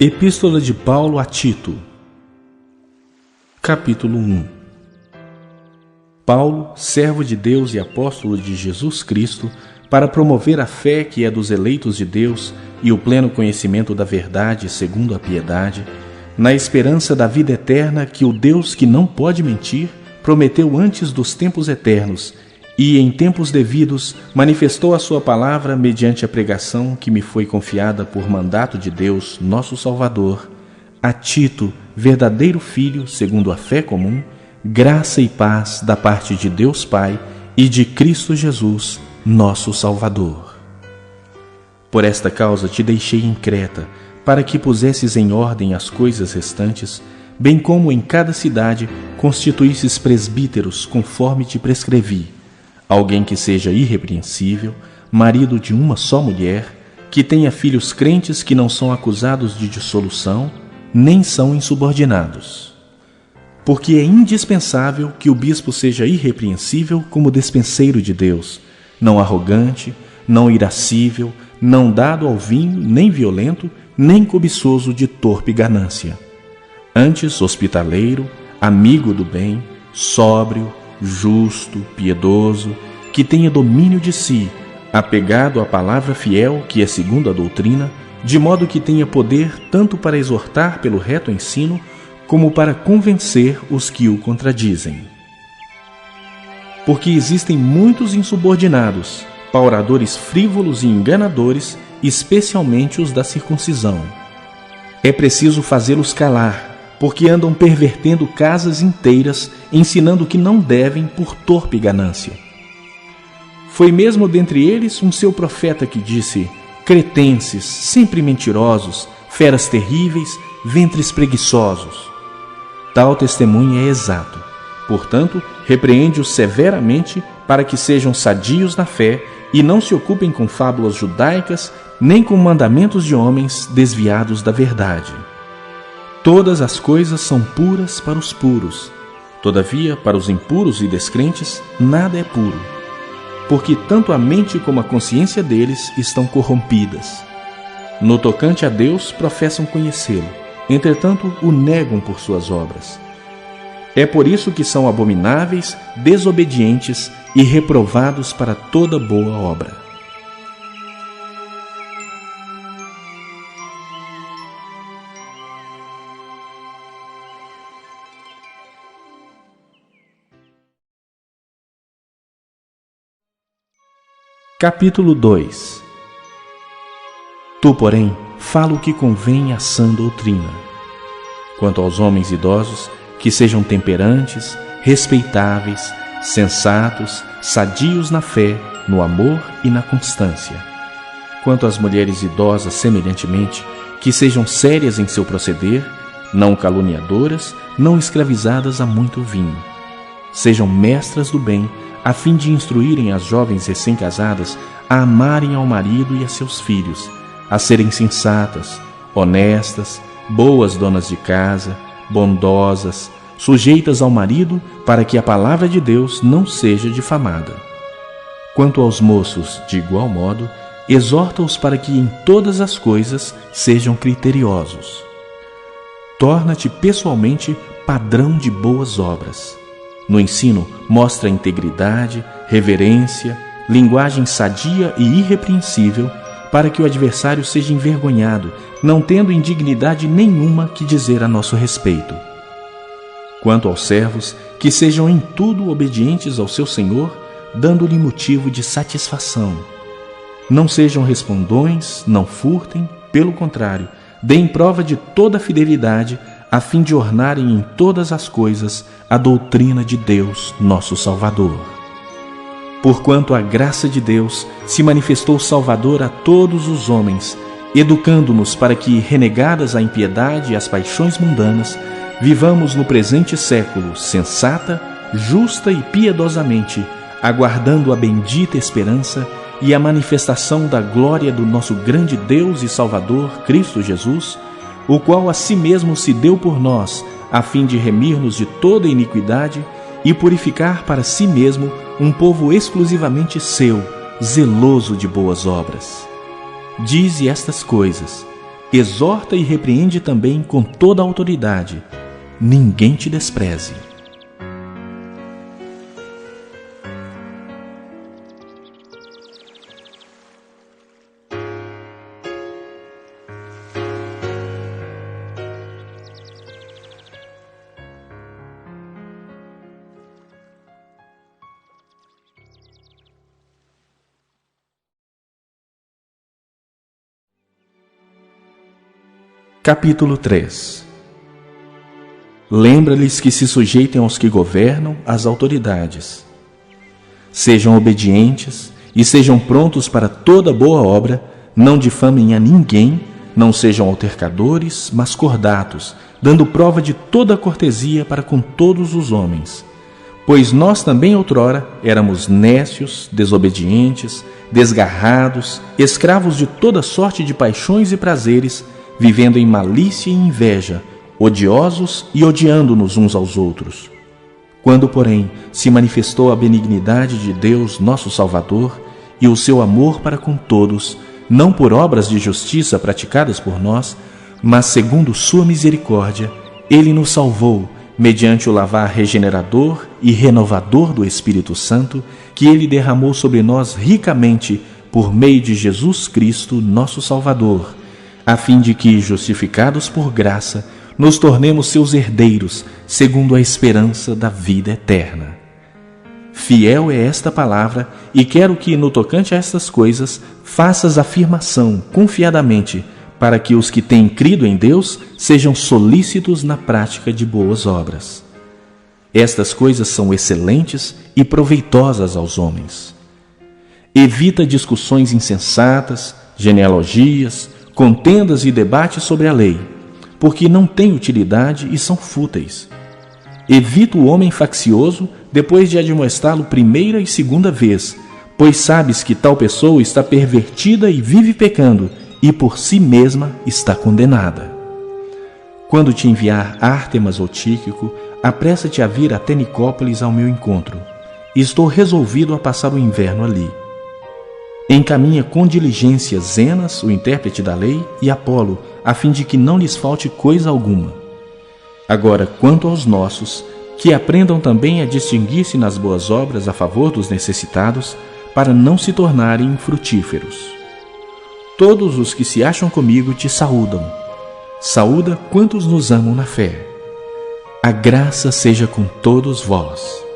Epístola de Paulo a Tito, capítulo 1. Paulo, servo de Deus e apóstolo de Jesus Cristo, para promover a fé que é dos eleitos de Deus e o pleno conhecimento da verdade segundo a piedade, na esperança da vida eterna que o Deus que não pode mentir prometeu antes dos tempos eternos e, em tempos devidos, manifestou a sua palavra mediante a pregação que me foi confiada por mandato de Deus, nosso Salvador, a Tito, verdadeiro filho, segundo a fé comum, graça e paz da parte de Deus Pai e de Cristo Jesus, nosso Salvador. Por esta causa te deixei em Creta, para que pusesses em ordem as coisas restantes, bem como em cada cidade constituísses presbíteros, conforme te prescrevi, alguém que seja irrepreensível, marido de uma só mulher, que tenha filhos crentes que não são acusados de dissolução, nem são insubordinados. Porque é indispensável que o bispo seja irrepreensível como despenseiro de Deus, não arrogante, não irascível, não dado ao vinho, nem violento, nem cobiçoso de torpe ganância. Antes hospitaleiro, amigo do bem, sóbrio, justo, piedoso, que tenha domínio de si, apegado à palavra fiel, que é segundo a doutrina, de modo que tenha poder tanto para exortar pelo reto ensino, como para convencer os que o contradizem. Porque existem muitos insubordinados, pauradores frívolos e enganadores, especialmente os da circuncisão. É preciso fazê-los calar, porque andam pervertendo casas inteiras, ensinando que não devem por torpe ganância. Foi mesmo dentre eles um seu profeta que disse: cretenses, sempre mentirosos, feras terríveis, ventres preguiçosos. Tal testemunho é exato. Portanto, repreende-os severamente para que sejam sadios na fé e não se ocupem com fábulas judaicas, nem com mandamentos de homens desviados da verdade. Todas as coisas são puras para os puros. Todavia, para os impuros e descrentes, nada é puro, porque tanto a mente como a consciência deles estão corrompidas. No tocante a Deus, professam conhecê-lo, entretanto o negam por suas obras. É por isso que são abomináveis, desobedientes e reprovados para toda boa obra. Capítulo 2. Tu, porém, fala o que convém à sã doutrina. Quanto aos homens idosos, que sejam temperantes, respeitáveis, sensatos, sadios na fé, no amor e na constância. Quanto às mulheres idosas, semelhantemente, que sejam sérias em seu proceder, não caluniadoras, não escravizadas a muito vinho. Sejam mestras do bem, a fim de instruírem as jovens recém-casadas a amarem ao marido e a seus filhos, a serem sensatas, honestas, boas donas de casa, bondosas, sujeitas ao marido, para que a palavra de Deus não seja difamada. Quanto aos moços, de igual modo, exorta-os para que em todas as coisas sejam criteriosos. Torna-te pessoalmente padrão de boas obras. No ensino, mostra integridade, reverência, linguagem sadia e irrepreensível, para que o adversário seja envergonhado, não tendo indignidade nenhuma que dizer a nosso respeito. Quanto aos servos, que sejam em tudo obedientes ao seu Senhor, dando-lhe motivo de satisfação. Não sejam respondões, não furtem, pelo contrário, deem prova de toda fidelidade, a fim de ornarem em todas as coisas a doutrina de Deus, nosso Salvador. Porquanto a graça de Deus se manifestou salvadora a todos os homens, educando-nos para que, renegadas a impiedade e as paixões mundanas, vivamos no presente século sensata, justa e piedosamente, aguardando a bendita esperança e a manifestação da glória do nosso grande Deus e Salvador, Cristo Jesus, o qual a si mesmo se deu por nós, a fim de remir-nos de toda iniquidade e purificar para si mesmo um povo exclusivamente seu, zeloso de boas obras. Dize estas coisas, exorta e repreende também com toda a autoridade. Ninguém te despreze. Capítulo 3. Lembra-lhes que se sujeitem aos que governam, às autoridades. Sejam obedientes e sejam prontos para toda boa obra, não difamem a ninguém, não sejam altercadores, mas cordatos, dando prova de toda cortesia para com todos os homens. Pois nós também outrora éramos nécios, desobedientes, desgarrados, escravos de toda sorte de paixões e prazeres, vivendo em malícia e inveja, odiosos e odiando-nos uns aos outros. Quando, porém, se manifestou a benignidade de Deus, nosso Salvador, e o seu amor para com todos, não por obras de justiça praticadas por nós, mas segundo sua misericórdia, ele nos salvou, mediante o lavar regenerador e renovador do Espírito Santo, que ele derramou sobre nós ricamente por meio de Jesus Cristo, nosso Salvador, a fim de que, justificados por graça, nos tornemos seus herdeiros, segundo a esperança da vida eterna. Fiel é esta palavra, e quero que, no tocante a estas coisas, faças afirmação confiadamente, para que os que têm crido em Deus sejam solícitos na prática de boas obras. Estas coisas são excelentes e proveitosas aos homens. Evita discussões insensatas, genealogias, contendas e debates sobre a lei, porque não têm utilidade e são fúteis. Evita o homem faccioso depois de admoestá-lo primeira e segunda vez, pois sabes que tal pessoa está pervertida e vive pecando, e por si mesma está condenada. Quando te enviar Ártemas ou Tíquico, apressa-te a vir até Nicópolis ao meu encontro. Estou resolvido a passar o inverno ali. Encaminha com diligência Zenas, o intérprete da lei, e Apolo, a fim de que não lhes falte coisa alguma. Agora, quanto aos nossos, que aprendam também a distinguir-se nas boas obras a favor dos necessitados, para não se tornarem infrutíferos. Todos os que se acham comigo te saúdam. Saúda quantos nos amam na fé. A graça seja com todos vós.